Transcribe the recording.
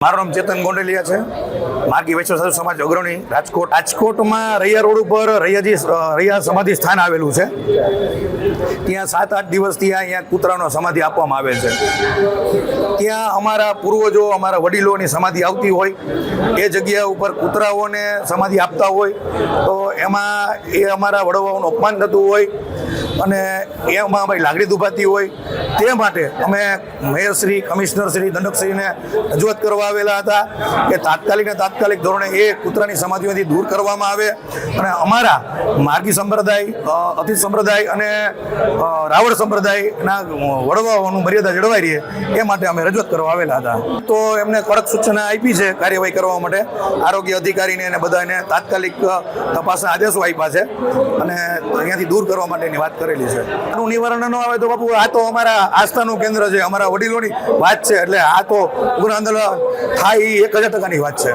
મારું નામ ચેતન ગોંડલિયા છે, માર્ગી વૈશ્વ સાધુ સમાજ અગ્રણી, રાજકોટ. રાજકોટમાં રૈયા રોડ ઉપર રૈયા સમાધિ સ્થાન આવેલું છે. ત્યાં 7-8 દિવસથી અહીંયા કૂતરાનો સમાધિ આપવામાં આવે છે. ત્યાં અમારા પૂર્વજો, અમારા વડીલોની સમાધિ આવતી હોય, એ જગ્યા ઉપર કૂતરાઓને સમાધિ આપતા હોય તો એમાં એ અમારા વડવાઓનું અપમાન થતું હોય અને એમાં અમારી લાગણી દુભાતી હોય. તે માટે અમે મેયરશ્રી, કમિશનરશ્રી, દંડકશ્રીને રજૂઆત કરવા આવેલા હતા કે તાત્કાલિક ધોરણે એ કૂતરાની સમાધિઓથી દૂર કરવામાં આવે અને અમારા માર્ગી સંપ્રદાય, અતિથ સંપ્રદાય અને રાવળ સંપ્રદાયના વડવાઓનું મર્યાદા જળવાઈ રહે એ માટે અમે રજૂઆત કરવા આવેલા હતા. તો એમને કડક સૂચના આપી છે કાર્યવાહી કરવા માટે. આરોગ્ય અધિકારીને અને બધાને તાત્કાલિક તપાસના આદેશો આપ્યા છે અને અહીંયાથી દૂર કરવા માટેની વાત કરેલી છે. આનું નિવારણ ન આવે તો બાપુ, આ તો અમારા આસ્થાનું કેન્દ્ર છે, અમારા વડીલોની વાત છે, એટલે આ તો ઉગ્ર આંદોલન થાય એ 1000% વાત છે.